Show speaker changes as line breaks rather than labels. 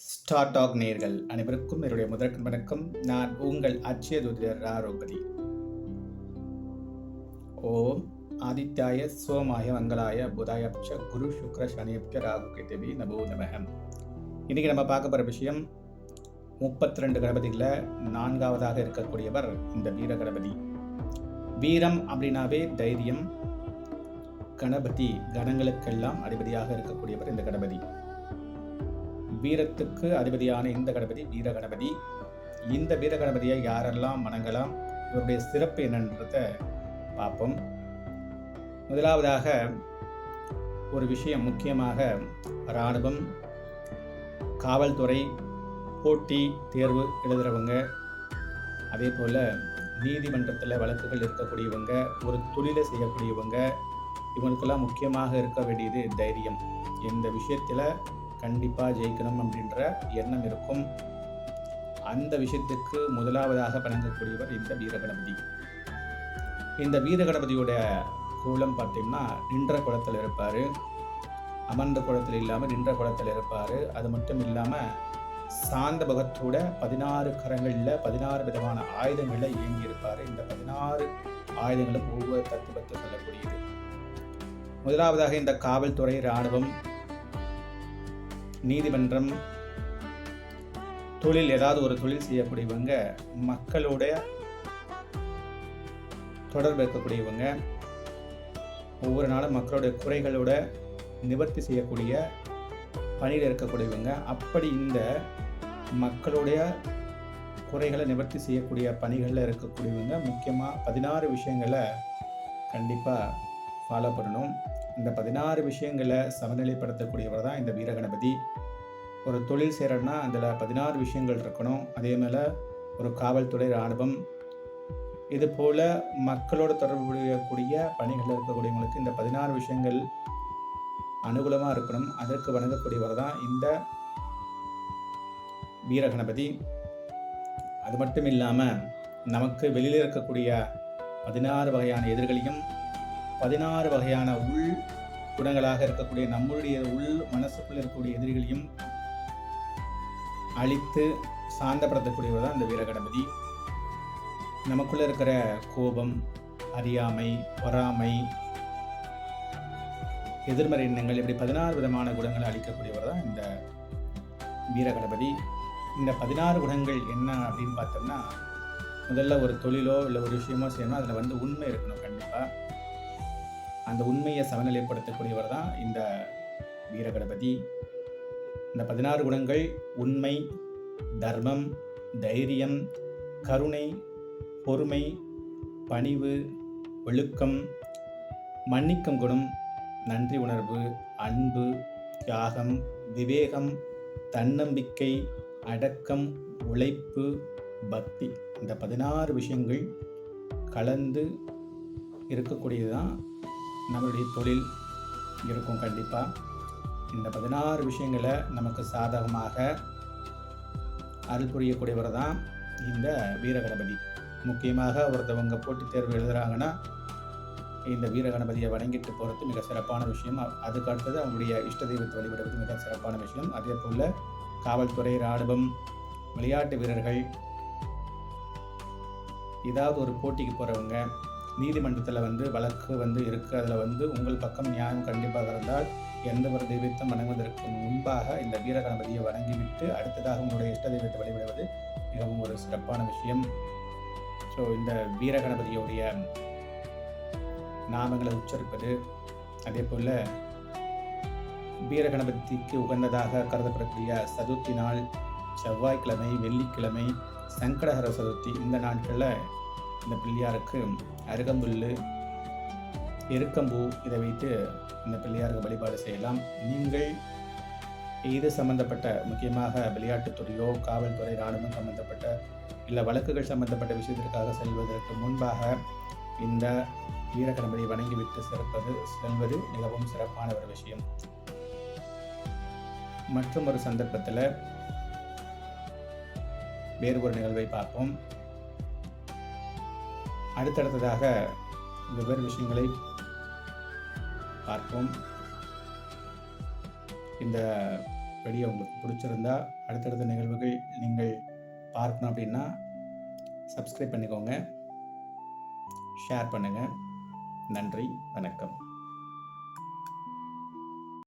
Star talk நேயர்கள் அனைவருக்கும் என்னுடைய முதற்கண் வணக்கம். நான் உங்கள் அட்சய ஜோதிடர் ராரோபதி. ஓம் ஆதித்யாய சோமாய மங்களாய புதாயப்ச குரு சுக்ர சனியப்ச ராகு கேதவி நமோ நமகம். இன்னைக்கு நம்ம பார்க்க போகிற விஷயம் 32 கணபதிகளில் 4வதாக இருக்கக்கூடியவர் இந்த வீர கணபதி. வீரம் அப்படின்னாவே தைரியம். கணபதி கணங்களுக்கெல்லாம் அதிபதியாக இருக்கக்கூடியவர் இந்த கணபதி. வீரத்துக்கு அதிபதியான இந்த கணபதி வீர கணபதி. இந்த வீர கணபதியை யாரெல்லாம் வணங்கலாம், இவருடைய சிறப்பு என்னன்றத பார்ப்போம். முதலாவதாக ஒரு விஷயம், முக்கியமாக இராணுவம், காவல்துறை, போட்டி தேர்வு எழுதுகிறவங்க, அதே போல் நீதிமன்றத்தில் வழக்குகள் இருக்கக்கூடியவங்க, ஒரு தொழிலை செய்யக்கூடியவங்க, இவங்களுக்கெல்லாம் முக்கியமாக இருக்க வேண்டியது தைரியம். இந்த விஷயத்தில் கண்டிப்பாக ஜெயிக்கணும் அப்படின்ற எண்ணம் இருக்கும். அந்த விஷயத்துக்கு முதலாவதாக வணங்கக்கூடியவர் இந்த வீரகணபதி. இந்த வீரகணபதியோட கோலம் பார்த்தீங்கன்னா நின்ற குளத்தில் இருப்பார். அமர்ந்த குளத்தில் இல்லாமல் நின்ற குளத்தில் இருப்பார். அது மட்டும் இல்லாமல் சாந்த பகத்தோட 16 கரங்களில் 16 விதமான ஆயுதங்களில் இயங்கி இருப்பார். இந்த 16 ஆயுதங்களும் ஒவ்வொரு தத்துவத்தை சொல்லக்கூடியது. முதலாவதாக இந்த காவல்துறை, இராணுவம், நீதிமன்றம், தொழில், ஏதாவது ஒரு தொழில் செய்யக்கூடியவங்க, மக்களோட தொடர்பு இருக்கக்கூடியவங்க, ஒவ்வொரு நாளும் மக்களுடைய குறைகளோட நிவர்த்தி செய்யக்கூடிய பணியில் இருக்கக்கூடியவங்க. அப்படி இந்த மக்களுடைய குறைகளை நிவர்த்தி செய்யக்கூடிய பணிகளில் இருக்கக்கூடியவங்க முக்கியமாக 16 விஷயங்களை கண்டிப்பாக ஃபாலோ பண்ணணும். இந்த 16 விஷயங்களை சமநிலைப்படுத்தக்கூடியவர் தான் இந்த வீரகணபதி. ஒரு தொழில் செய்கிறோன்னா அதில் 16 விஷயங்கள் இருக்கணும். அதே மேலே ஒரு காவல்துறை, இராணுவம், இது போல் மக்களோட தொடர்புடைய பணிகளில் இருக்கக்கூடியவங்களுக்கு இந்த 16 விஷயங்கள் அனுகூலமாக இருக்கணும். அதற்கு வணங்கக்கூடியவர் தான் இந்த வீரகணபதி. அது மட்டும் இல்லாமல் நமக்கு வெளியில் இருக்கக்கூடிய 16 வகையான எதிர்களையும் 16 வகையான உள் குணங்களாக இருக்கக்கூடிய நம்முடைய உள் மனசுக்குள் இருக்கக்கூடிய எதிரிகளையும் அழித்து சாந்தப்படுத்தக்கூடியவர் தான் இந்த வீரகணபதி. நமக்குள்ள இருக்கிற கோபம், அறியாமை, பொறாமை, எதிர்மறை எண்ணங்கள், இப்படி 16 விதமான குணங்களை அழிக்கக்கூடியவர் தான் இந்த வீரகணபதி. இந்த 16 குணங்கள் என்ன அப்படின்னு பார்த்தோம்னா, முதல்ல ஒரு தொழிலோ இல்லை ஒரு விஷயமோ செய்யணும், அதில் உண்மை இருக்கணும். கண்டிப்பாக அந்த உண்மையை சமநிலைப்படுத்தக்கூடியவர் தான் இந்த வீரகணபதி. இந்த 16 குணங்கள் உண்மை, தர்மம், தைரியம், கருணை, பொறுமை, பணிவு, ஒழுக்கம், மன்னிக்கும் குணம், நன்றி உணர்வு, அன்பு, தியாகம், விவேகம், தன்னம்பிக்கை, அடக்கம், உழைப்பு, பக்தி. இந்த 16 விஷயங்கள் கலந்து இருக்கக்கூடியது தான் நம்மளுடைய தொழில் இருக்கும். கண்டிப்பாக இந்த 16 விஷயங்களை நமக்கு சாதகமாக அருள் புரியக்கூடியவர் தான் இந்த வீரகணபதி. முக்கியமாக ஒருத்தவங்க போட்டித் தேர்வு எழுதுகிறாங்கன்னா இந்த வீரகணபதியை வணங்கிட்டு போகிறது மிக சிறப்பான விஷயம். அதுக்கு அடுத்தது அவங்களுடைய இஷ்ட தெய்வத்தை வழிபடுவது மிக சிறப்பான விஷயம். அதே போல் காவல்துறை, இராணுவம், விளையாட்டு வீரர்கள், ஏதாவது ஒரு போட்டிக்கு போகிறவங்க, நீதிமன்றத்தில் வழக்கு இருக்குது, அதில் உங்கள் பக்கம் நியாயம் கண்டிப்பாக இருந்தால் எந்த ஒரு தெய்வத்தை வணங்குவதற்கு முன்பாக இந்த வீரகணபதியை வணங்கிவிட்டு அடுத்ததாக உங்களுடைய இஷ்ட தெய்வத்தை வழிபடுவது மிகவும் ஒரு சிறப்பான விஷயம். ஸோ இந்த வீரகணபதியோடைய நாமங்களை உச்சரிப்பது, அதே போல் வீரகணபதிக்கு உகந்ததாக கருதப்படக்கூடிய சதுர்த்தி நாள், செவ்வாய்க்கிழமை, வெள்ளிக்கிழமை, சங்கடஹர சதுர்த்தி, இந்த நாட்களில் இந்த பிள்ளையாருக்கு அருகம்புல், எருக்கம்பூ இதை வைத்து இந்த பிள்ளையாருக்கு வழிபாடு செய்யலாம். நீங்கள் இது சம்பந்தப்பட்ட, முக்கியமாக விளையாட்டுத்துறையோ, காவல்துறை, இராணுவம் சம்பந்தப்பட்ட இல்லை வழக்குகள் சம்பந்தப்பட்ட விஷயத்திற்காக செல்வதற்கு முன்பாக இந்த வீரகணபதியை வணங்கிவிட்டு செல்வது மிகவும் சிறப்பான ஒரு விஷயம். மற்றும் ஒரு சந்தர்ப்பத்தில் வேறு ஒரு நிகழ்வை பார்ப்போம். அடுத்தடுத்ததாக வெவ்வேறு விஷயங்களை பார்ப்போம். இந்த வீடியோ உங்களுக்கு பிடிச்சிருந்தா அடுத்தடுத்த நிகழ்வுகள் நீங்கள் பார்க்கணும் அப்படின்னா சப்ஸ்கிரைப் பண்ணிக்கோங்க, ஷேர் பண்ணுங்கள். நன்றி, வணக்கம்.